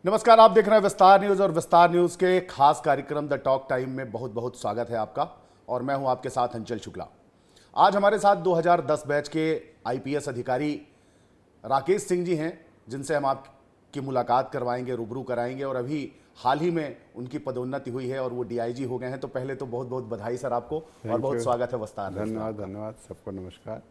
नमस्कार, आप देख रहे हैं विस्तार न्यूज और विस्तार न्यूज के खास कार्यक्रम द टॉक टाइम में बहुत बहुत स्वागत है आपका। और मैं हूं आपके साथ अंचल शुक्ला। आज हमारे साथ 2010 बैच के आईपीएस अधिकारी राकेश सिंह जी हैं, जिनसे हम आपकी मुलाकात करवाएंगे, रूबरू कराएंगे। और अभी हाल ही में उनकी पदोन्नति हुई है और वो डीआईजी हो गए हैं। तो पहले तो बहुत बहुत बधाई सर आपको और बहुत स्वागत है विस्तार न्यूज में। धन्यवाद धन्यवाद, सबको नमस्कार।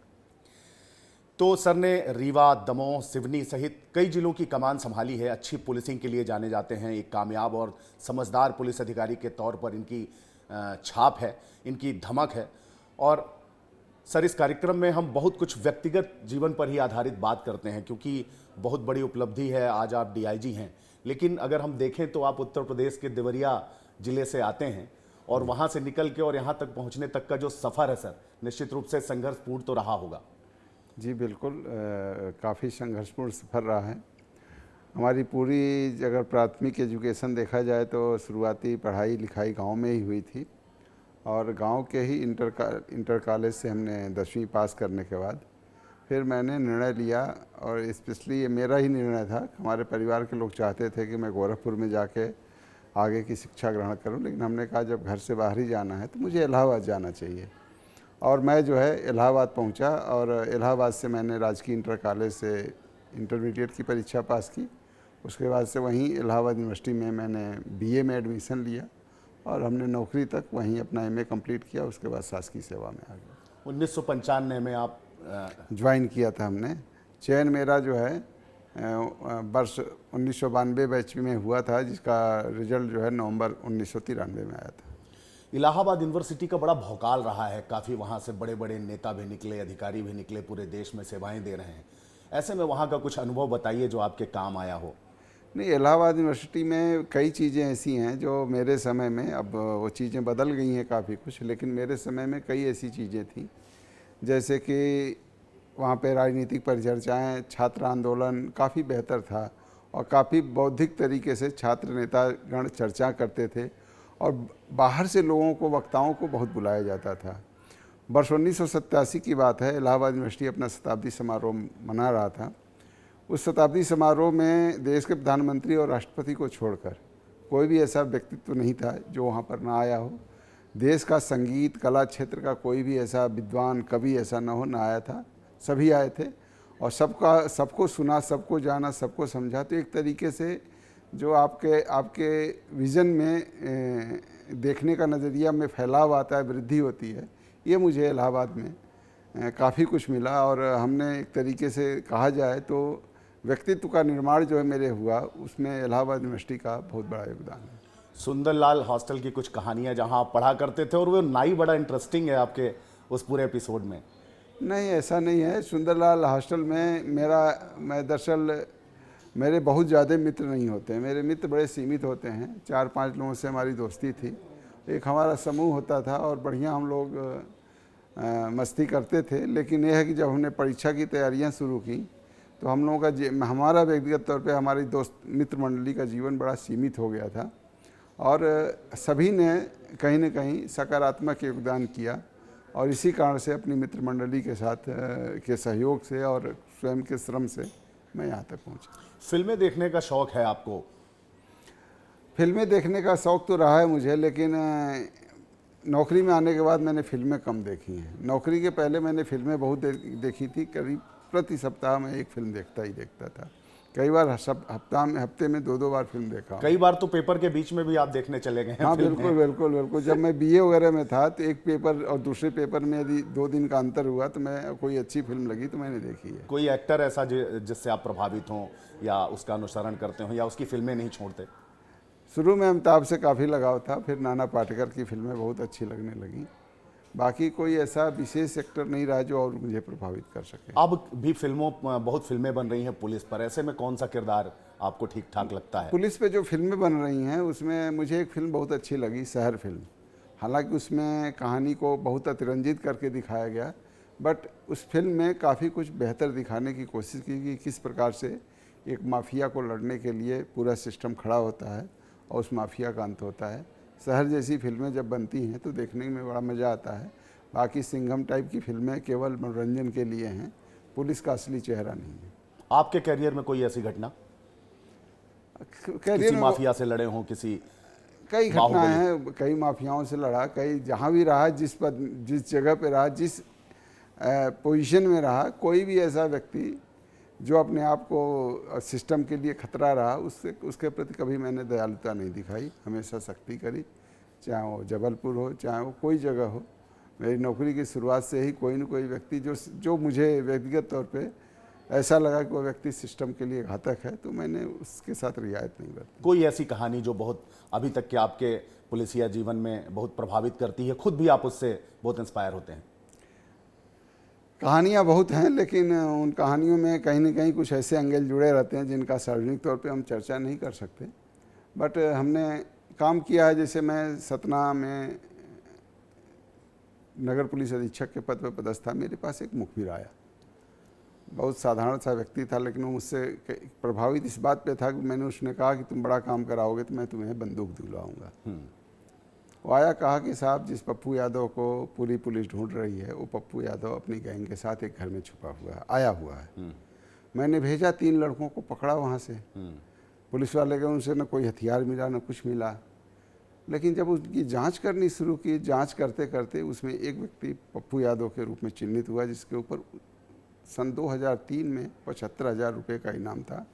तो सर ने रीवा, दमोह, सिवनी सहित कई जिलों की कमान संभाली है। अच्छी पुलिसिंग के लिए जाने जाते हैं। एक कामयाब और समझदार पुलिस अधिकारी के तौर पर इनकी छाप है, इनकी धमक है। और सर, इस कार्यक्रम में हम बहुत कुछ व्यक्तिगत जीवन पर ही आधारित बात करते हैं, क्योंकि बहुत बड़ी उपलब्धि है, आज आप डीआईजी हैं। लेकिन अगर हम देखें तो आप उत्तर प्रदेश के देवरिया जिले से आते हैं और वहाँ से निकल के और यहाँ तक पहुँचने तक का जो सफ़र है सर, निश्चित रूप से संघर्षपूर्ण तो रहा होगा। जी बिल्कुल, काफ़ी संघर्षपूर्ण सफ़र रहा है। हमारी पूरी अगर प्राथमिक एजुकेशन देखा जाए तो शुरुआती पढ़ाई लिखाई गांव में ही हुई थी। और गांव के ही इंटर कॉलेज से हमने 10वीं पास करने के बाद फिर मैंने निर्णय लिया, और स्पेशली ये मेरा ही निर्णय था। हमारे परिवार के लोग चाहते थे कि मैं गोरखपुर में जाके आगे की शिक्षा ग्रहण करूं, लेकिन हमने कहा जब घर से बाहर ही जाना है तो मुझे इलाहाबाद जाना चाहिए। और मैं जो है इलाहाबाद पहुंचा, और इलाहाबाद से मैंने राजकीय इंटर कॉलेज से इंटरमीडिएट की परीक्षा पास की। उसके बाद से वहीं इलाहाबाद यूनिवर्सिटी में मैंने बीए में एडमिशन लिया, और हमने नौकरी तक वहीं अपना एमए कंप्लीट किया। उसके बाद शासकीय सेवा में आ गया। 1995 में आप ज्वाइन किया था हमने। चयन मेरा जो है वर्ष 1992 बैच में हुआ था, जिसका रिजल्ट जो है नवंबर 1993 में आया था। इलाहाबाद यूनिवर्सिटी का बड़ा भौकाल रहा है, काफ़ी वहाँ से बड़े बड़े नेता भी निकले, अधिकारी भी निकले, पूरे देश में सेवाएं दे रहे हैं। ऐसे में वहाँ का कुछ अनुभव बताइए जो आपके काम आया हो। नहीं, इलाहाबाद यूनिवर्सिटी में कई चीज़ें ऐसी हैं जो मेरे समय में, अब वो चीज़ें बदल गई हैं काफ़ी कुछ, लेकिन मेरे समय में कई ऐसी चीज़ें थी, जैसे कि वहाँ पे राजनीतिक परिचर्चाएँ, छात्र आंदोलन काफ़ी बेहतर था, और काफ़ी बौद्धिक तरीके से छात्र नेतागण चर्चा करते थे, और बाहर से लोगों को, वक्ताओं को बहुत बुलाया जाता था। वर्ष 1987 की बात है, इलाहाबाद यूनिवर्सिटी अपना शताब्दी समारोह मना रहा था। उस शताब्दी समारोह में देश के प्रधानमंत्री और राष्ट्रपति को छोड़कर कोई भी ऐसा व्यक्तित्व नहीं था जो वहाँ पर ना आया हो। देश का संगीत कला क्षेत्र का कोई भी ऐसा विद्वान कवि ऐसा ना हो, ना आया था। सभी आए थे, और सबको सुना, सबको जाना, सबको समझा। तो एक तरीके से जो आपके विज़न में देखने का नज़रिया में फैलाव आता है, वृद्धि होती है, ये मुझे इलाहाबाद में काफ़ी कुछ मिला। और हमने एक तरीके से कहा जाए तो व्यक्तित्व का निर्माण जो है मेरे हुआ, उसमें इलाहाबाद यूनिवर्सिटी का बहुत बड़ा योगदान है। सुंदरलाल हॉस्टल की कुछ कहानियाँ जहाँ आप पढ़ा करते थे, और वो नाई बड़ा इंटरेस्टिंग है आपके उस पूरे एपिसोड में। नहीं, ऐसा नहीं है। सुंदरलाल हॉस्टल में मैं दरअसल, मेरे बहुत ज़्यादा मित्र नहीं होते हैं। मेरे मित्र बड़े सीमित होते हैं। 4-5 लोगों से हमारी दोस्ती थी। एक हमारा समूह होता था और बढ़िया हम लोग मस्ती करते थे। लेकिन यह है कि जब हमने परीक्षा की तैयारियां शुरू की तो हम लोगों का, हमारा व्यक्तिगत तौर पे, हमारी दोस्त मित्र मंडली का जीवन बड़ा सीमित हो गया था, और सभी ने कहीं न कहीं सकारात्मक योगदान किया। और इसी कारण से अपनी मित्र मंडली के साथ के सहयोग से और स्वयं के श्रम से मैं यहाँ तक पहुँचा। फिल्में देखने का शौक है आपको? फिल्में देखने का शौक़ तो रहा है मुझे, लेकिन नौकरी में आने के बाद मैंने फिल्में कम देखी हैं। नौकरी के पहले मैंने फिल्में बहुत देखी थी। करीब प्रति सप्ताह में एक फिल्म देखता था। कई बार हफ्ते में 2-2 बार फिल्म देखा। कई बार तो पेपर के बीच में भी आप देखने चले गए हैं। हाँ बिल्कुल बिल्कुल बिल्कुल। जब मैं बीए वगैरह में था तो एक पेपर और दूसरे पेपर में यदि 2 दिन का अंतर हुआ तो मैं, कोई अच्छी फिल्म लगी तो मैंने देखी है। कोई एक्टर ऐसा जिससे आप प्रभावित हों या उसका अनुसरण करते हो या उसकी फिल्में नहीं छोड़ते? शुरू में अमिताभ से काफ़ी लगाव था, फिर नाना पाटेकर की फिल्में बहुत अच्छी लगने लगी। बाकी कोई ऐसा विशेष एक्टर नहीं रहा जो और मुझे प्रभावित कर सके। अब भी बहुत फिल्में बन रही हैं पुलिस पर। ऐसे में कौन सा किरदार आपको ठीक ठाक लगता है? पुलिस पे जो फिल्में बन रही हैं उसमें मुझे एक फिल्म बहुत अच्छी लगी, शहर फिल्म। हालांकि उसमें कहानी को बहुत अतिरंजित करके दिखाया गया, बट उस फिल्म में काफ़ी कुछ बेहतर दिखाने की कोशिश की कि किस प्रकार से एक माफिया को लड़ने के लिए पूरा सिस्टम खड़ा होता है और उस माफिया का अंत होता है। शहर जैसी फिल्में जब बनती हैं तो देखने में बड़ा मज़ा आता है। बाकी सिंघम टाइप की फिल्में केवल मनोरंजन के लिए हैं, पुलिस का असली चेहरा नहीं है। आपके करियर में कोई ऐसी घटना? किसी करियर में माफिया से लड़े हों, किसी कई घटनाएं बाहुबली। हैं, कई माफियाओं से लड़ा, कई जहाँ भी रहा, जिस पद जिस जगह पे रहा, जिस पोजीशन में रहा, कोई भी ऐसा व्यक्ति जो अपने आप को सिस्टम के लिए खतरा रहा, उसके प्रति कभी मैंने दयालुता नहीं दिखाई, हमेशा सख्ती करी, चाहे वो जबलपुर हो, चाहे वो कोई जगह हो। मेरी नौकरी की शुरुआत से ही कोई न कोई व्यक्ति जो मुझे व्यक्तिगत तौर पे ऐसा लगा कि वो व्यक्ति सिस्टम के लिए घातक है, तो मैंने उसके साथ रियायत नहीं बरती। कोई ऐसी कहानी जो बहुत अभी तक के आपके पुलिसिया जीवन में बहुत प्रभावित करती है, खुद भी आप उससे बहुत इंस्पायर होते हैं? कहानियाँ बहुत हैं, लेकिन उन कहानियों में कहीं न कहीं कुछ ऐसे एंगल जुड़े रहते हैं जिनका सार्वजनिक तौर पे हम चर्चा नहीं कर सकते। बट हमने काम किया है, जैसे मैं सतना में नगर पुलिस अधीक्षक के पद पर पदस्थ था, मेरे पास एक मुखबिर आया, बहुत साधारण सा व्यक्ति था, लेकिन वो मुझसे प्रभावित इस बात पे था कि मैंने उसने कहा कि तुम बड़ा काम कराओगे तो मैं तुम्हें बंदूक दिलवाऊंगा। वो आया, कहा कि साहब, जिस पप्पू यादव को पूरी पुलिस ढूंढ रही है, वो पप्पू यादव अपनी गैंग के साथ एक घर में छुपा हुआ है, आया हुआ है। मैंने भेजा, 3 लड़कों को पकड़ा वहाँ से। पुलिस वाले गए, उनसे न कोई हथियार मिला न कुछ मिला, लेकिन जब उसकी जांच करनी शुरू की, जांच करते करते उसमें एक व्यक्ति पप्पू यादव के रूप में चिन्हित हुआ, जिसके ऊपर सन 2003 में 75,000 रुपये का इनाम था,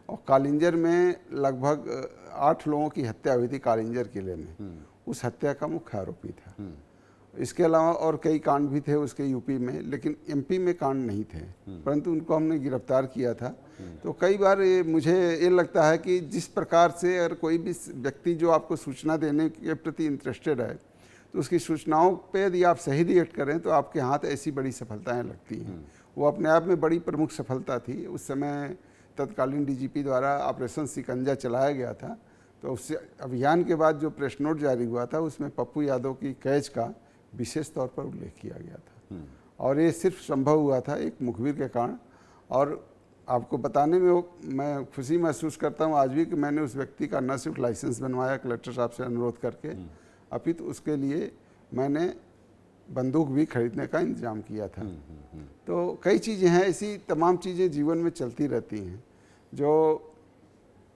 और कालिंजर में लगभग 8 लोगों की हत्या हुई थी कालिंजर किले में, उस हत्या का मुख्य आरोपी था। इसके अलावा और कई कांड भी थे उसके यूपी में, लेकिन एमपी में कांड नहीं थे, परंतु उनको हमने गिरफ्तार किया था। तो कई बार मुझे ये लगता है कि जिस प्रकार से अगर कोई भी व्यक्ति जो आपको सूचना देने के प्रति इंटरेस्टेड है, तो उसकी सूचनाओं पे यदि आप सही रिएक्ट करें तो आपके हाथ ऐसी बड़ी सफलताएं लगती हैं। वो अपने आप में बड़ी प्रमुख सफलता थी। उस समय तत्कालीन डीजीपी द्वारा ऑपरेशन सिकंजा चलाया गया था, तो उस अभियान के बाद जो प्रेस नोट जारी हुआ था, उसमें पप्पू यादव की कैच का विशेष तौर पर उल्लेख किया गया था, और ये सिर्फ संभव हुआ था एक मुखबिर के कारण। और आपको बताने में मैं खुशी महसूस करता हूँ आज भी कि मैंने उस व्यक्ति का न सिर्फ लाइसेंस बनवाया कलेक्टर साहब से अनुरोध करके, अपितु उसके लिए मैंने बंदूक भी खरीदने का इंतजाम किया था। तो कई चीज़ें हैं, ऐसी तमाम चीज़ें जीवन में चलती रहती हैं जो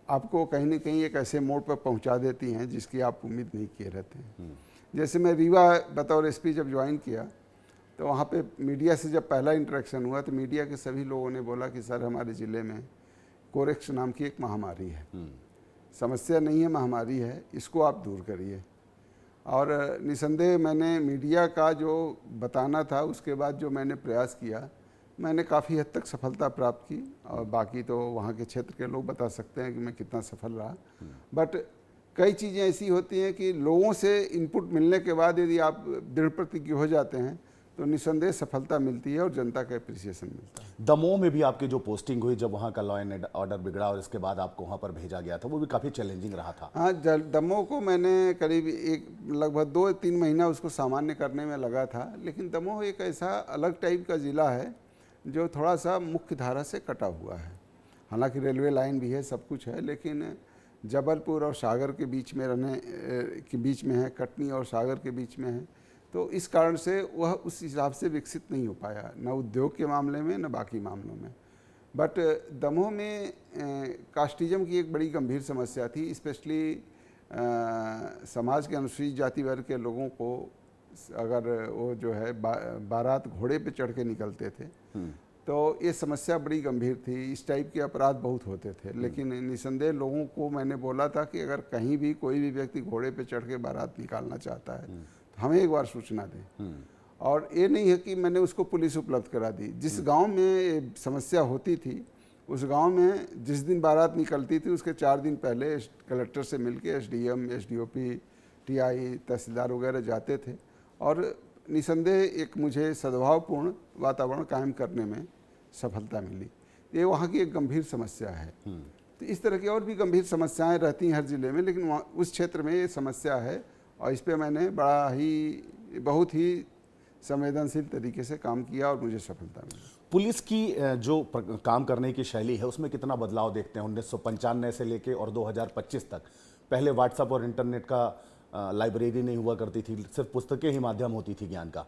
आपको कहीं न कहीं एक ऐसे मोड़ पर पहुंचा देती हैं जिसकी आप उम्मीद नहीं किए रहते हैं। जैसे मैं रीवा बतौर एसपी जब ज्वाइन किया, तो वहाँ पे मीडिया से जब पहला इंटरेक्शन हुआ, तो मीडिया के सभी लोगों ने बोला कि सर, हमारे ज़िले में कोरेक्स नाम की एक महामारी है, समस्या नहीं है, महामारी है, इसको आप दूर करिए। और निसंदेह मैंने मीडिया का जो बताना था, उसके बाद जो मैंने प्रयास किया, मैंने काफ़ी हद तक सफलता प्राप्त की, और बाकी तो वहाँ के क्षेत्र के लोग बता सकते हैं कि मैं कितना सफल रहा। बट कई चीज़ें ऐसी होती हैं कि लोगों से इनपुट मिलने के बाद यदि आप दृढ़ प्रतिज्ञ हो जाते हैं, तो निसंदेह सफलता मिलती है और जनता का एप्रिसिएशन मिलता है। दमोह में भी आपकी जो पोस्टिंग हुई, जब वहाँ का लॉ एंड ऑर्डर बिगड़ा और इसके बाद आपको वहाँ पर भेजा गया था, वो भी काफ़ी चैलेंजिंग रहा था। हाँ, दमोह को मैंने करीब लगभग 2-3 महीना उसको सामान्य करने में लगा था, लेकिन दमोह एक ऐसा अलग टाइप का ज़िला है जो थोड़ा सा मुख्य धारा से कटा हुआ है। हालांकि रेलवे लाइन भी है, सब कुछ है, लेकिन जबलपुर और सागर के बीच में है, कटनी और सागर के बीच में है, तो इस कारण से वह उस हिसाब से विकसित नहीं हो पाया, न उद्योग के मामले में न बाकी मामलों में। बट दमोह में कास्टिज्म की एक बड़ी गंभीर समस्या थी, स्पेशली समाज के अनुसूचित जाति वर्ग के लोगों को अगर वो जो है बारात घोड़े पे चढ़ के निकलते थे, तो ये समस्या बड़ी गंभीर थी। इस टाइप के अपराध बहुत होते थे, लेकिन निसंदेह लोगों को मैंने बोला था कि अगर कहीं भी कोई भी व्यक्ति घोड़े पे चढ़ के बारात निकालना चाहता है, तो हमें एक बार सूचना दें। और ये नहीं है कि मैंने उसको पुलिस उपलब्ध करा दी। जिस गांव में ये समस्या होती थी, उस गांव में जिस दिन बारात निकलती थी, उसके 4 दिन पहले कलेक्टर से मिलके एसडीएम, एसडीओपी, टीआई, तहसीलदार वगैरह जाते थे, और निसंदेह एक मुझे सद्भावपूर्ण वातावरण कायम करने में सफलता मिली। ये वहाँ की एक गंभीर समस्या है। तो इस तरह की और भी गंभीर समस्याएं रहती हैं हर ज़िले में, लेकिन वहाँ उस क्षेत्र में ये समस्या है, और इस पर मैंने बहुत ही संवेदनशील तरीके से काम किया और मुझे सफलता मिली। पुलिस की जो काम करने की शैली है, उसमें कितना बदलाव देखते हैं 1995 से लेके और 2025 तक? पहले व्हाट्सएप और इंटरनेट का लाइब्रेरी नहीं हुआ करती थी, सिर्फ पुस्तकें ही माध्यम होती थी ज्ञान का।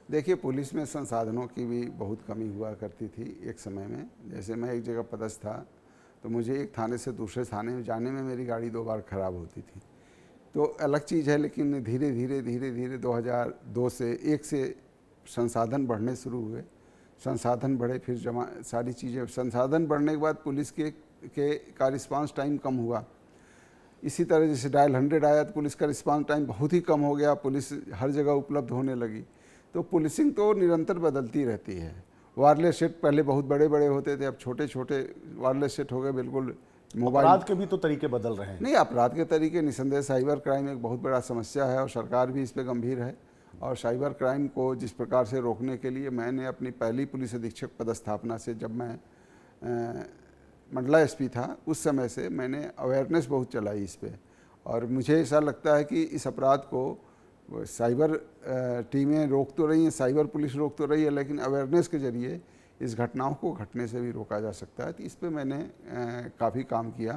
देखिए, पुलिस में संसाधनों की भी बहुत कमी हुआ करती थी एक समय में। जैसे मैं एक जगह पदस्थ था, तो मुझे एक थाने से दूसरे थाने में जाने में मेरी गाड़ी 2 बार ख़राब होती थी। तो अलग चीज़ है, लेकिन धीरे धीरे 2002 से 1 से संसाधन बढ़ने शुरू हुए, संसाधन बढ़े, फिर सारी चीज़ें, संसाधन बढ़ने के बाद पुलिस का रिस्पांस टाइम कम हुआ। इसी तरह जैसे डायल 100 आया तो पुलिस का रिस्पांस टाइम बहुत ही कम हो गया, पुलिस हर जगह उपलब्ध होने लगी। तो पुलिसिंग तो निरंतर बदलती रहती है। वायरलेस सेट पहले बहुत बड़े बड़े होते थे, अब छोटे छोटे वायरलेस सेट हो गए, बिल्कुल मोबाइल। अपराध के भी तो तरीके बदल रहे हैं। नहीं, अपराध के तरीके निसंदेह साइबर क्राइम एक बहुत बड़ा समस्या है और सरकार भी इस पर गंभीर है। और साइबर क्राइम को जिस प्रकार से रोकने के लिए मैंने अपनी पहली पुलिस अधीक्षक पदस्थापना से, जब मैं मंडला एसपी था, उस समय से मैंने अवेयरनेस बहुत चलाई इस पे। और मुझे ऐसा लगता है कि इस अपराध को साइबर टीमें रोक तो रही हैं, साइबर पुलिस रोक तो रही है, लेकिन अवेयरनेस के जरिए इस घटनाओं को घटने से भी रोका जा सकता है। तो इस पे मैंने काफ़ी काम किया।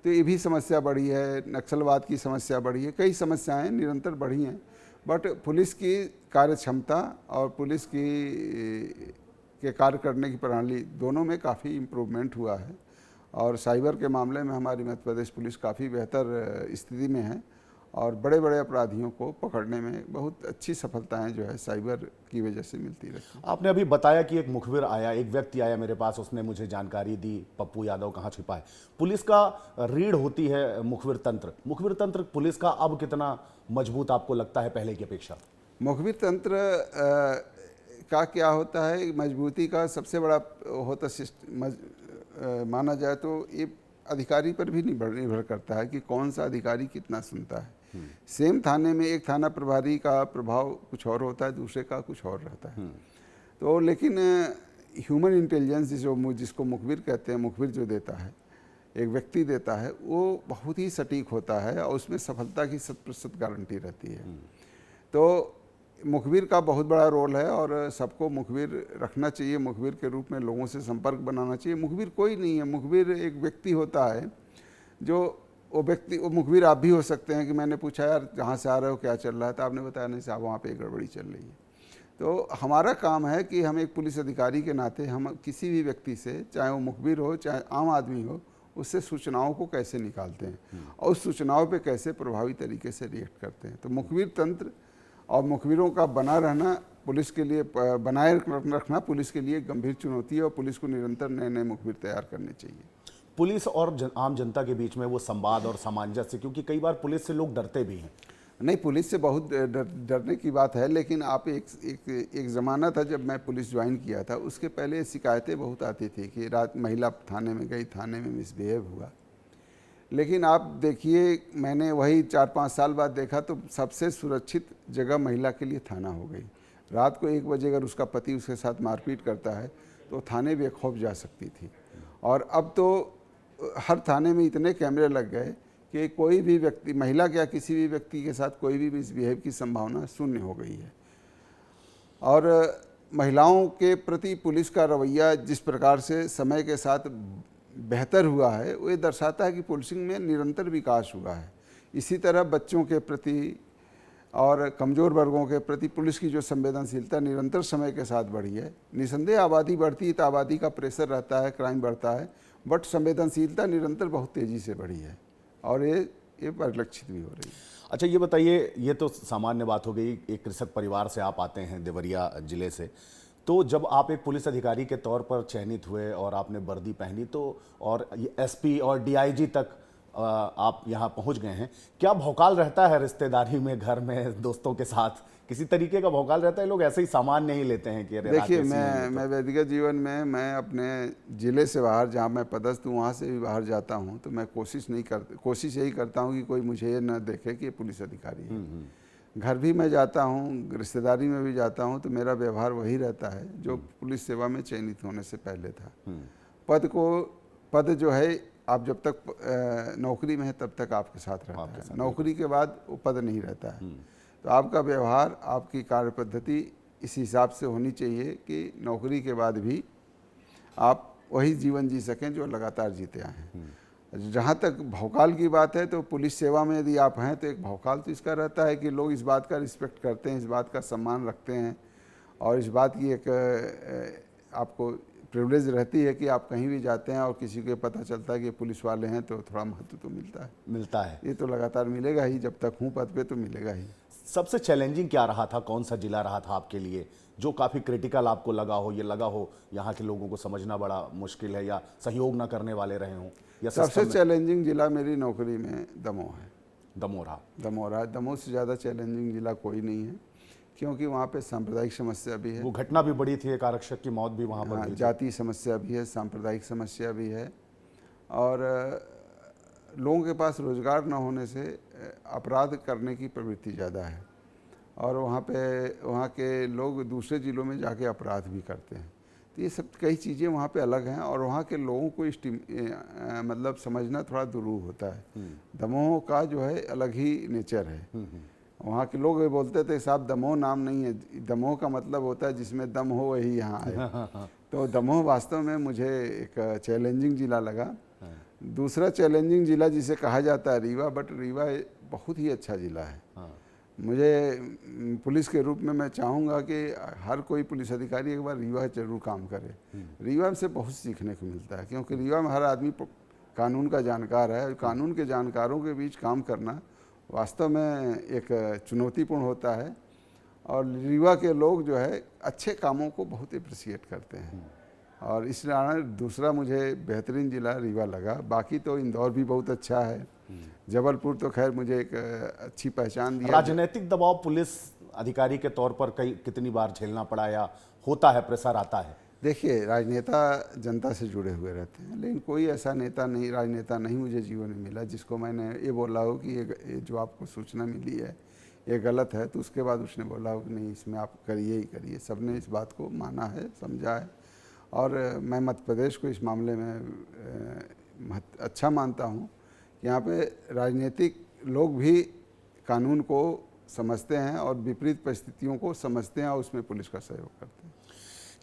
तो ये भी समस्या बढ़ी है, नक्सलवाद की समस्या बढ़ी है, कई समस्याएं निरंतर बढ़ी हैं। बट पुलिस की कार्य क्षमता और पुलिस के कार्य करने की प्रणाली दोनों में काफ़ी इम्प्रूवमेंट हुआ है। और साइबर के मामले में हमारी मध्य प्रदेश पुलिस काफ़ी बेहतर स्थिति में है और बड़े बड़े अपराधियों को पकड़ने में बहुत अच्छी सफलताएं जो है साइबर की वजह से मिलती रहती हैं। आपने अभी बताया कि एक मुखबिर आया, एक व्यक्ति आया मेरे पास, उसने मुझे जानकारी दी पप्पू यादव कहाँ छिपा है। पुलिस का रीढ़ होती है मुखबिर तंत्र। मुखबिर तंत्र पुलिस का अब कितना मजबूत आपको लगता है पहले की अपेक्षा? मुखबिर तंत्र का क्या होता है, मजबूती का सबसे बड़ा होता माना जाए तो ये अधिकारी पर भी निर्भर करता है कि कौन सा अधिकारी कितना सुनता है। सेम थाने में एक थाना प्रभारी का प्रभाव कुछ और होता है, दूसरे का कुछ और रहता है। तो लेकिन ह्यूमन इंटेलिजेंस जिसको मुखबिर कहते हैं, मुखबिर जो देता है, एक व्यक्ति देता है, वो बहुत ही सटीक होता है और उसमें सफलता की 100% गारंटी रहती है। तो मुखबिर का बहुत बड़ा रोल है और सबको मुखबिर रखना चाहिए, मुखबिर के रूप में लोगों से संपर्क बनाना चाहिए। मुखबिर कोई नहीं है, मुखबिर एक व्यक्ति होता है जो वो मुखबिर आप भी हो सकते हैं कि मैंने पूछा यार जहाँ से आ रहे हो क्या चल रहा है, तो आपने बताया नहीं साहब वहाँ पे गड़बड़ी चल रही है। तो हमारा काम है कि हम एक पुलिस अधिकारी के नाते हम किसी भी व्यक्ति से, चाहे वो मुखबिर हो चाहे आम आदमी हो, उससे सूचनाओं को कैसे निकालते हैं और उस सूचनाओं पे कैसे प्रभावी तरीके से रिएक्ट करते हैं। तो मुखबिर तंत्र और मुखबिरों का बना रहना पुलिस के लिए, बनाए रखना पुलिस के लिए गंभीर चुनौती है और पुलिस को निरंतर नए नए मुखबिर तैयार करने चाहिए। पुलिस और आम जनता के बीच में वो संवाद और सामंजस्य, क्योंकि कई बार पुलिस से लोग डरते भी हैं। नहीं, पुलिस से बहुत डरने की बात है, लेकिन आप एक ज़माना था जब मैं पुलिस ज्वाइन किया था, उसके पहले शिकायतें बहुत आती थी कि रात महिला थाने में गई, थाने में मिसबिहेव हुआ। लेकिन आप देखिए, मैंने वही 4-5 साल बाद देखा तो सबसे सुरक्षित जगह महिला के लिए थाना हो गई। रात को 1 बजे अगर उसका पति उसके साथ मारपीट करता है तो थाने बेखौफ जा सकती थी। और अब तो हर थाने में इतने कैमरे लग गए कि कोई भी व्यक्ति, महिला क्या किसी भी व्यक्ति के साथ कोई भी मिसबिहेव की संभावना शून्य हो गई है। और महिलाओं के प्रति पुलिस का रवैया जिस प्रकार से समय के साथ बेहतर हुआ है, वो ये दर्शाता है कि पुलिसिंग में निरंतर विकास हुआ है। इसी तरह बच्चों के प्रति और कमज़ोर वर्गों के प्रति पुलिस की जो संवेदनशीलता निरंतर समय के साथ बढ़ी है। निसंदेह आबादी बढ़ती है तो आबादी का प्रेशर रहता है, क्राइम बढ़ता है, बट संवेदनशीलता निरंतर बहुत तेज़ी से बढ़ी है और ये परिलक्षित भी हो रही है। अच्छा, ये बताइए, ये तो सामान्य बात हो गई, एक कृषक परिवार से आप आते हैं देवरिया जिले से, तो जब आप एक पुलिस अधिकारी के तौर पर चयनित हुए और आपने वर्दी पहनी तो, और एसपी और डीआईजी तक आप यहाँ पहुँच गए हैं, क्या भौकाल रहता है रिश्तेदारी में, घर में, दोस्तों के साथ? किसी तरीके का भौकाल रहता है? लोग ऐसे ही सामान नहीं लेते हैं कि अरे देखिए, मैं व्यक्तिगत जीवन में मैं अपने ज़िले से बाहर, जहाँ मैं पदस्थ हूँ, वहाँ से भी बाहर जाता हूँ तो मैं कोशिश यही करता हूँ कि कोई मुझे न देखे कि ये पुलिस अधिकारी है। घर भी मैं जाता हूँ, रिश्तेदारी में भी जाता हूँ, तो मेरा व्यवहार वही रहता है जो पुलिस सेवा में चयनित होने से पहले था। पद जो है, आप जब तक नौकरी में है तब तक आपके साथ रहता है, नौकरी के बाद वो पद नहीं रहता है। तो आपका व्यवहार, आपकी कार्य पद्धति इस हिसाब से होनी चाहिए कि नौकरी के बाद भी आप वही जीवन जी सकें जो लगातार जीते आए हैं। जहाँ तक भौकाल की बात है, तो पुलिस सेवा में यदि आप हैं तो एक भौकाल तो इसका रहता है कि लोग इस बात का रिस्पेक्ट करते हैं, इस बात का सम्मान रखते हैं और इस बात की एक आपको प्रिविलेज रहती है कि आप कहीं भी जाते हैं और किसी को पता चलता है कि पुलिस वाले हैं तो थोड़ा महत्व तो मिलता है। ये तो लगातार मिलेगा ही, जब तक हूँ पद पे तो मिलेगा ही। सबसे चैलेंजिंग क्या रहा था, कौन सा जिला रहा था आपके लिए जो काफ़ी क्रिटिकल आपको लगा हो, ये लगा हो यहाँ के लोगों को समझना बड़ा मुश्किल है या सहयोग ना करने वाले रहे हों? या सबसे चैलेंजिंग जिला मेरी नौकरी में दमोह है। दमोह से ज़्यादा चैलेंजिंग जिला कोई नहीं है, क्योंकि वहाँ पे सांप्रदायिक समस्या भी है। वो घटना भी बड़ी थी, एक आरक्षक की मौत भी वहाँ पर हुई थी। जातीय समस्या भी है, सांप्रदायिक समस्या भी है, और लोगों के पास रोजगार न होने से अपराध करने की प्रवृत्ति ज़्यादा है, और वहाँ के लोग दूसरे ज़िलों में जाके अपराध भी करते हैं। तो ये सब कई चीज़ें वहाँ पे अलग हैं, और वहाँ के लोगों को मतलब समझना थोड़ा दुरूह होता है। दमोह का जो है अलग ही नेचर है। वहाँ के लोग बोलते थे साहब दमोह नाम नहीं है, दमोह का मतलब होता है जिसमें दम हो वही यहाँ आए। तो दमोह वास्तव में मुझे एक चैलेंजिंग ज़िला लगा। दूसरा चैलेंजिंग ज़िला जिसे कहा जाता है रीवा, बट रीवा बहुत ही अच्छा ज़िला है। मुझे पुलिस के रूप में मैं चाहूँगा कि हर कोई पुलिस अधिकारी एक बार रीवा जरूर काम करे। रीवा से बहुत सीखने को मिलता है, क्योंकि रीवा में हर आदमी कानून का जानकार है, और कानून के जानकारों के बीच काम करना वास्तव में एक चुनौतीपूर्ण होता है। और रीवा के लोग जो है अच्छे कामों को बहुत अप्रिशिएट करते हैं, और इस कारण दूसरा मुझे बेहतरीन ज़िला रीवा लगा। बाकी तो इंदौर भी बहुत अच्छा है, जबलपुर तो खैर मुझे एक अच्छी पहचान दिया। राजनीतिक दबाव पुलिस अधिकारी के तौर पर कितनी बार झेलना पड़ा या होता है, प्रेशर आता है? देखिए, राजनेता जनता से जुड़े हुए रहते हैं, लेकिन कोई ऐसा राजनेता नहीं मुझे जीवन में मिला जिसको मैंने ये बोला हो कि ये जो आपको सूचना मिली है ये गलत है, तो उसके बाद उसने बोला हो कि नहीं इसमें आप करिए ही करिए। सबने इस बात को माना है, समझा है, और मैं मध्य प्रदेश को इस मामले में अच्छा मानता हूँ। यहाँ पे राजनीतिक लोग भी कानून को समझते हैं और विपरीत परिस्थितियों को समझते हैं, और उसमें पुलिस का सहयोग करते हैं।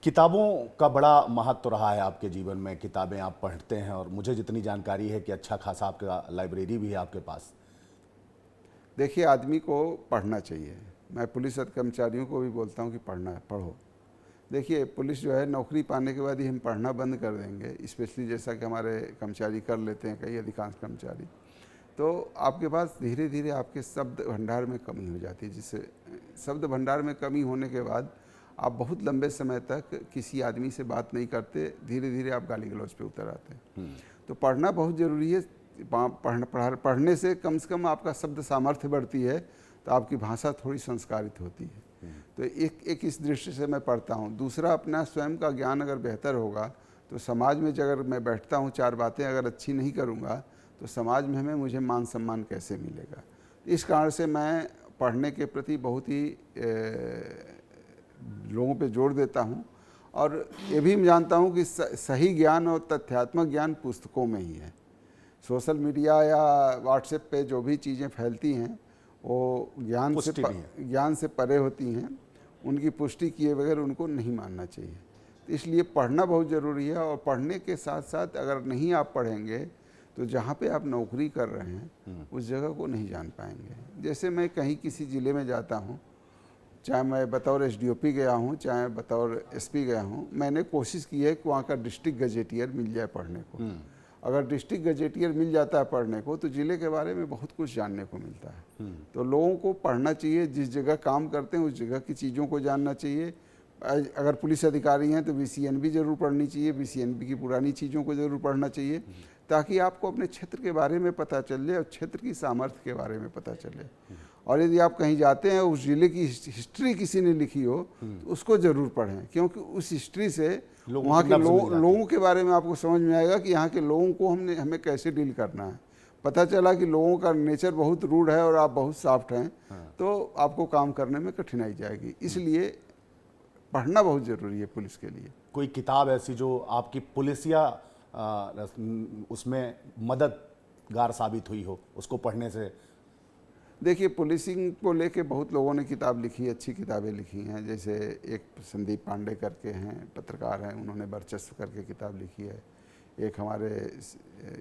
किताबों का बड़ा महत्व रहा है आपके जीवन में, किताबें आप पढ़ते हैं, और मुझे जितनी जानकारी है कि अच्छा खासा आपका लाइब्रेरी भी है आपके पास। देखिए, आदमी को पढ़ना चाहिए। मैं पुलिस कर्मचारियों को भी बोलता हूँ कि पढ़ो। देखिए, पुलिस जो है नौकरी पाने के बाद ही हम पढ़ना बंद कर देंगे, स्पेशली जैसा कि हमारे कर्मचारी कर लेते हैं, कई अधिकांश कर्मचारी, तो आपके पास धीरे धीरे आपके शब्द भंडार में कमी हो जाती है, जिससे शब्द भंडार में कमी होने के बाद आप बहुत लंबे समय तक किसी आदमी से बात नहीं करते, धीरे धीरे आप गाली गलौज पे उतर आते हैं। तो पढ़ना बहुत ज़रूरी है। पढ़ने से कम आपका शब्द सामर्थ्य बढ़ती है, तो आपकी भाषा थोड़ी संस्कारित होती है। तो एक इस दृष्टि से मैं पढ़ता हूँ। दूसरा, अपना स्वयं का ज्ञान अगर बेहतर होगा तो समाज में अगर मैं बैठता हूँ, चार बातें अगर अच्छी नहीं करूँगा तो समाज में मुझे मान सम्मान कैसे मिलेगा। इस कारण से मैं पढ़ने के प्रति बहुत ही लोगों पे जोर देता हूँ, और ये भी मैं जानता हूँ कि सही ज्ञान और तथ्यात्मक ज्ञान पुस्तकों में ही है। सोशल मीडिया या व्हाट्सएप पे जो भी चीज़ें फैलती हैं वो ज्ञान से परे होती हैं, उनकी पुष्टि किए बगैर उनको नहीं मानना चाहिए। तो इसलिए पढ़ना बहुत ज़रूरी है, और पढ़ने के साथ साथ अगर नहीं आप पढ़ेंगे तो जहाँ पे आप नौकरी कर रहे हैं उस जगह को नहीं जान पाएंगे। जैसे मैं कहीं किसी ज़िले में जाता हूँ, चाहे मैं बतौर एसडीओपी गया हूँ, चाहे बतौर एसपी गया हूँ, मैंने कोशिश की है कि वहाँ का डिस्ट्रिक्ट गजेटियर मिल जाए पढ़ने को। अगर डिस्ट्रिक्ट गजेटियर मिल जाता है पढ़ने को तो ज़िले के बारे में बहुत कुछ जानने को मिलता है। तो लोगों को पढ़ना चाहिए, जिस जगह काम करते हैं उस जगह की चीज़ों को जानना चाहिए। अगर पुलिस अधिकारी हैं तो VCNB जरूर पढ़नी चाहिए, VCNB की पुरानी चीज़ों को ज़रूर पढ़ना चाहिए, ताकि आपको अपने क्षेत्र के बारे में पता चले और क्षेत्र की सामर्थ्य के बारे में पता चले। और यदि आप कहीं जाते हैं उस ज़िले की हिस्ट्री किसी ने लिखी हो तो उसको ज़रूर पढ़ें, क्योंकि उस हिस्ट्री से वहाँ के लोगों के बारे में आपको समझ में आएगा कि यहाँ के लोगों को हमें कैसे डील करना है। पता चला कि लोगों का नेचर बहुत रूड है और आप बहुत सॉफ्ट हैं, तो आपको काम करने में कठिनाई जाएगी। इसलिए पढ़ना बहुत ज़रूरी है पुलिस के लिए। कोई किताब ऐसी जो आपकी पुलिसिया उसमें मददगार साबित हुई हो, उसको पढ़ने से? देखिए, पुलिसिंग को लेके बहुत लोगों ने किताब लिखी, अच्छी किताबें लिखी हैं। जैसे एक संदीप पांडे करके हैं, पत्रकार हैं, उन्होंने वर्चस्व करके किताब लिखी है। एक हमारे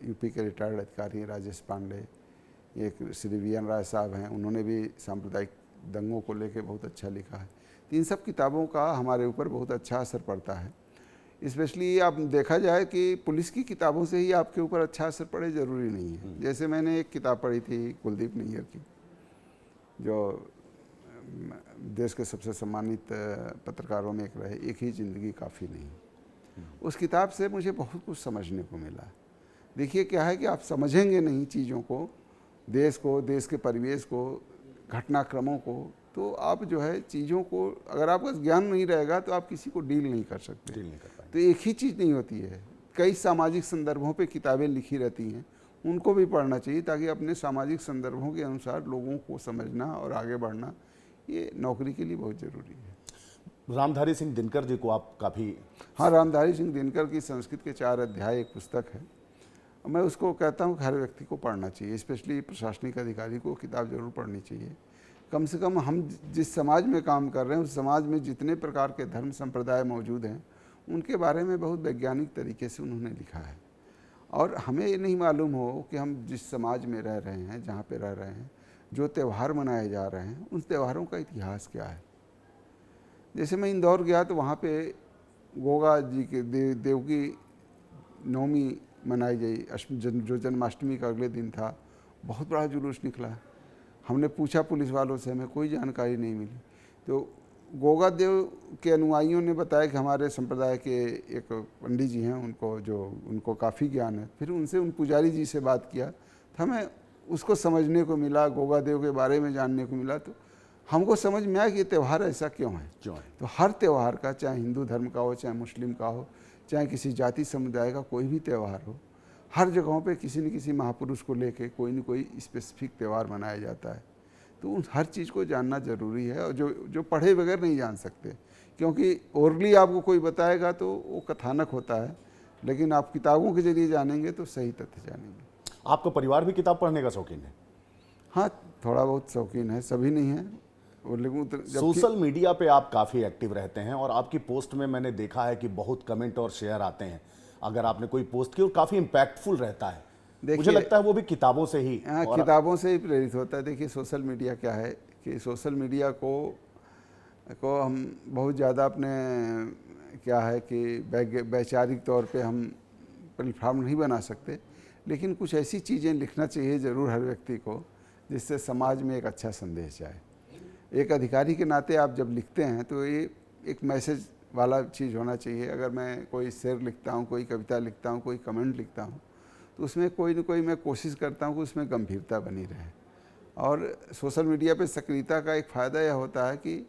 यूपी के रिटायर्ड अधिकारी हैं राजेश पांडे, एक श्री VN राय साहब हैं, उन्होंने भी सांप्रदायिक दंगों को लेके बहुत अच्छा लिखा है। तो इन सब किताबों का हमारे ऊपर बहुत अच्छा असर पड़ता है। स्पेशली आप देखा जाए कि पुलिस की किताबों से ही आपके ऊपर अच्छा असर पड़े ज़रूरी नहीं है। जैसे मैंने एक किताब पढ़ी थी कुलदीप नैयर की, जो देश के सबसे सम्मानित पत्रकारों में एक रहे, एक ही ज़िंदगी काफ़ी नहीं। उस किताब से मुझे बहुत कुछ समझने को मिला। देखिए क्या है कि आप समझेंगे नहीं चीज़ों को, देश के परिवेश को, घटनाक्रमों को, तो आप जो है चीज़ों को, अगर आपका ज्ञान नहीं रहेगा तो आप किसी को डील नहीं कर सकते। डील नहीं कर पाएंगे। तो एक ही चीज़ नहीं होती है, कई सामाजिक संदर्भों पे किताबें लिखी रहती हैं, उनको भी पढ़ना चाहिए ताकि अपने सामाजिक संदर्भों के अनुसार लोगों को समझना और आगे बढ़ना, ये नौकरी के लिए बहुत ज़रूरी है। रामधारी सिंह दिनकर जी को आप काफ़ी... हाँ, रामधारी सिंह दिनकर की संस्कृत के 4 अध्याय एक पुस्तक है। मैं उसको कहता हूँ कि हर व्यक्ति को पढ़ना चाहिए, स्पेशली प्रशासनिक अधिकारी को किताब जरूर पढ़नी चाहिए। कम से कम हम जिस समाज में काम कर रहे हैं उस समाज में जितने प्रकार के धर्म संप्रदाय मौजूद हैं उनके बारे में बहुत वैज्ञानिक तरीके से उन्होंने लिखा है। और हमें ये नहीं मालूम हो कि हम जिस समाज में रह रहे हैं, जहाँ पे रह रहे हैं, जो त्यौहार मनाए जा रहे हैं, उन त्यौहारों का इतिहास क्या है। जैसे मैं इंदौर गया तो वहाँ पे गोगा जी के देव की नवमी मनाई गई, जो जन्माष्टमी का अगले दिन था, बहुत बड़ा जुलूस निकला। हमने पूछा पुलिस वालों से, हमें कोई जानकारी नहीं मिली। तो गोगा देव के अनुयायियों ने बताया कि हमारे संप्रदाय के एक पंडित जी हैं, उनको काफ़ी ज्ञान है। फिर उनसे, उन पुजारी जी से बात किया तो हमें उसको समझने को मिला, गोगा देव के बारे में जानने को मिला। तो हमको समझ में आया कि ये त्यौहार ऐसा क्यों है। तो हर त्यौहार का, चाहे हिंदू धर्म का हो, चाहे मुस्लिम का हो, चाहे किसी जाति समुदाय का कोई भी त्यौहार हो, हर जगहों पे किसी न किसी महापुरुष को लेके कोई न कोई स्पेसिफिक त्यौहार मनाया जाता है। तो उन हर चीज़ को जानना ज़रूरी है, और जो पढ़े बगैर नहीं जान सकते, क्योंकि ओरली आपको कोई बताएगा तो वो कथानक होता है, लेकिन आप किताबों के जरिए जानेंगे तो सही तथ्य जानेंगे। आपका परिवार भी किताब पढ़ने का शौकीन है? हाँ, थोड़ा बहुत शौकीन है, सभी नहीं है। सोशल मीडिया पे आप काफ़ी एक्टिव रहते हैं और आपकी पोस्ट में मैंने देखा है कि बहुत कमेंट और शेयर आते हैं अगर आपने कोई पोस्ट की, और काफ़ी इम्पैक्टफुल रहता है। मुझे लगता है वो भी किताबों से ही, किताबों से ही प्रेरित होता है। देखिए सोशल मीडिया क्या है कि सोशल मीडिया को हम बहुत ज़्यादा अपने, क्या है कि वैचारिक तौर पे हम प्लेटफॉर्म नहीं बना सकते, लेकिन कुछ ऐसी चीज़ें लिखना चाहिए ज़रूर हर व्यक्ति को जिससे समाज में एक अच्छा संदेश जाए। एक अधिकारी के नाते आप जब लिखते हैं तो ये एक मैसेज वाला चीज़ होना चाहिए। अगर मैं कोई शेर लिखता हूँ, कोई कविता लिखता हूँ, कोई कमेंट लिखता हूँ, तो उसमें कोई न कोई मैं कोशिश करता हूँ कि उसमें गंभीरता बनी रहे। और सोशल मीडिया पे सक्रियता का एक फ़ायदा यह होता है कि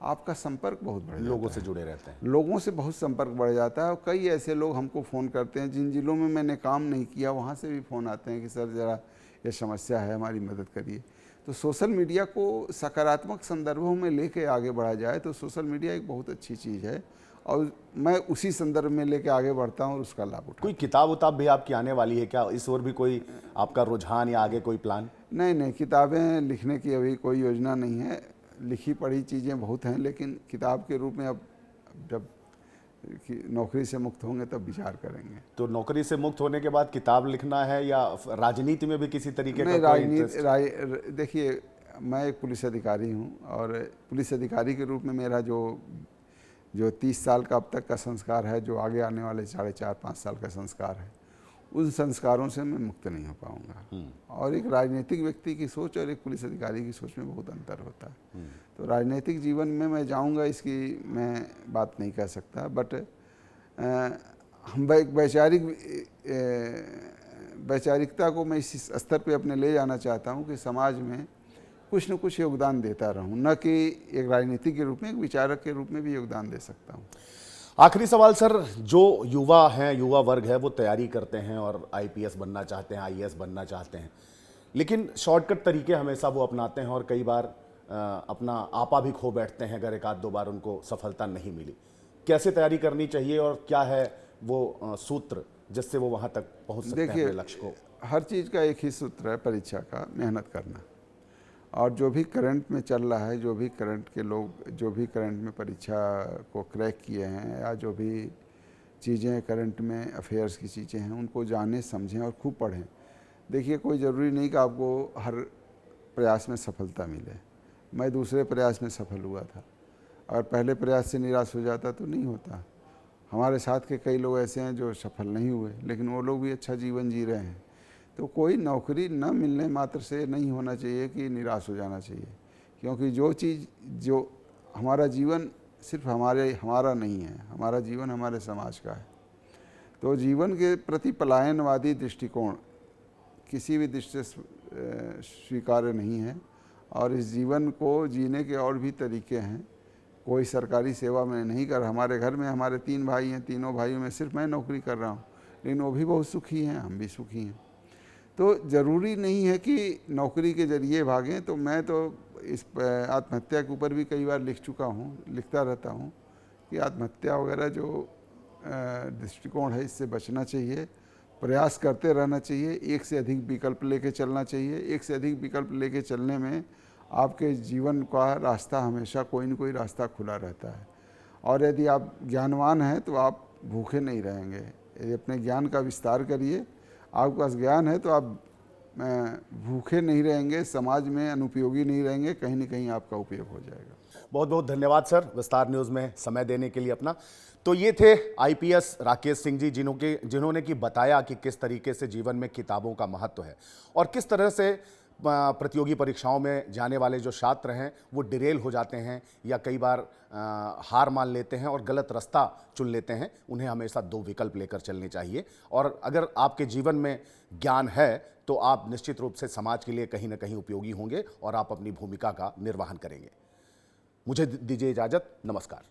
आपका संपर्क बहुत बढ़ जाता है, लोगों से जुड़े रहते हैं, लोगों से बहुत संपर्क बढ़ जाता है। और कई ऐसे लोग हमको फ़ोन करते हैं जिन जिलों में मैंने काम नहीं किया, वहाँ से भी फ़ोन आते हैं कि सर ज़रा ये समस्या है, हमारी मदद करिए। तो सोशल मीडिया को सकारात्मक संदर्भों में लेके आगे बढ़ा जाए तो सोशल मीडिया एक बहुत अच्छी चीज़ है, और मैं उसी संदर्भ में लेके आगे बढ़ता हूँ और उसका लाभ उठाता हूँ। कोई किताब उताब भी आपकी आने वाली है क्या? इस ओर भी कोई आपका रुझान या आगे कोई प्लान? नहीं, किताबें लिखने की अभी कोई योजना नहीं है। लिखी पढ़ी चीज़ें बहुत हैं, लेकिन किताब के रूप में अब जब नौकरी से मुक्त होंगे तब विचार करेंगे। तो नौकरी से मुक्त होने के बाद किताब लिखना है या राजनीति में भी किसी तरीके का कोई इंटरेस्ट? देखिए मैं एक पुलिस अधिकारी हूँ, और पुलिस अधिकारी के रूप में मेरा जो 30 साल का अब तक का संस्कार है, जो आगे आने वाले 4.5-5 साल का संस्कार है, उन संस्कारों से मैं मुक्त नहीं हो पाऊँगा। और एक राजनीतिक व्यक्ति की सोच और एक पुलिस अधिकारी की सोच में बहुत अंतर होता है। तो राजनीतिक जीवन में मैं जाऊँगा इसकी मैं बात नहीं कह सकता, बट हम एक वैचारिकता को मैं इस स्तर पे अपने ले जाना चाहता हूँ कि समाज में कुछ न कुछ योगदान देता रहूं, न कि एक राजनीतिक के रूप में, एक विचारक के रूप में भी योगदान दे सकता हूं। आखिरी सवाल सर, जो युवा हैं, युवा वर्ग है, वो तैयारी करते हैं और आईपीएस बनना चाहते हैं, आईएएस बनना चाहते हैं, लेकिन शॉर्टकट तरीके हमेशा वो अपनाते हैं और कई बार अपना आपा भी खो बैठते हैं अगर 1-2 बार उनको सफलता नहीं मिली। कैसे तैयारी करनी चाहिए और क्या है वो सूत्र जिससे वो वहाँ तक पहुँच सकते हैं अपने लक्ष्य को? हर चीज़ का एक ही सूत्र है, परीक्षा का, मेहनत करना। और जो भी करंट में चल रहा है, जो भी करंट में परीक्षा को क्रैक किए हैं, या जो भी चीज़ें करंट में अफेयर्स की चीज़ें हैं, उनको जानें, समझें और खूब पढ़ें। देखिए कोई ज़रूरी नहीं कि आपको हर प्रयास में सफलता मिले। मैं दूसरे प्रयास में सफल हुआ था, अगर पहले प्रयास से निराश हो जाता तो नहीं होता। हमारे साथ के कई लोग ऐसे हैं जो सफल नहीं हुए, लेकिन वो लोग भी अच्छा जीवन जी रहे हैं। तो कोई नौकरी न मिलने मात्र से नहीं होना चाहिए कि निराश हो जाना चाहिए, क्योंकि जो हमारा जीवन सिर्फ हमारा नहीं है, हमारा जीवन हमारे समाज का है। तो जीवन के प्रति पलायनवादी दृष्टिकोण किसी भी दृष्टि से स्वीकार्य नहीं है, और इस जीवन को जीने के और भी तरीके हैं। कोई सरकारी सेवा में नहीं कर, हमारे घर में हमारे 3 भाई हैं, तीनों भाइयों में सिर्फ मैं नौकरी कर रहा हूँ, लेकिन वो भी बहुत सुखी हैं, हम भी सुखी हैं। तो ज़रूरी नहीं है कि नौकरी के ज़रिए भागें। तो मैं तो इस आत्महत्या के ऊपर भी कई बार लिख चुका हूँ, लिखता रहता हूँ कि आत्महत्या वगैरह जो दृष्टिकोण है, इससे बचना चाहिए, प्रयास करते रहना चाहिए, एक से अधिक विकल्प लेके चलना चाहिए। एक से अधिक विकल्प लेके चलने में आपके जीवन का रास्ता हमेशा कोई न कोई रास्ता खुला रहता है। और यदि आप ज्ञानवान हैं तो आप भूखे नहीं रहेंगे। यदि अपने ज्ञान का विस्तार करिए, आपके पास ज्ञान है तो आप भूखे नहीं रहेंगे, समाज में अनुपयोगी नहीं रहेंगे, कहीं न कहीं आपका उपयोग हो जाएगा। बहुत बहुत धन्यवाद सर, विस्तार न्यूज़ में समय देने के लिए अपना। तो ये थे आईपीएस राकेश सिंह जी, जिन्होंने कि बताया कि किस तरीके से जीवन में किताबों का महत्व है और किस तरह से प्रतियोगी परीक्षाओं में जाने वाले जो छात्र हैं वो डिरेल हो जाते हैं या कई बार हार मान लेते हैं और गलत रास्ता चुन लेते हैं। उन्हें हमेशा 2 विकल्प लेकर चलने चाहिए, और अगर आपके जीवन में ज्ञान है तो आप निश्चित रूप से समाज के लिए कहीं ना कहीं उपयोगी होंगे और आप अपनी भूमिका का निर्वहन करेंगे। मुझे दीजिए इजाज़त, नमस्कार।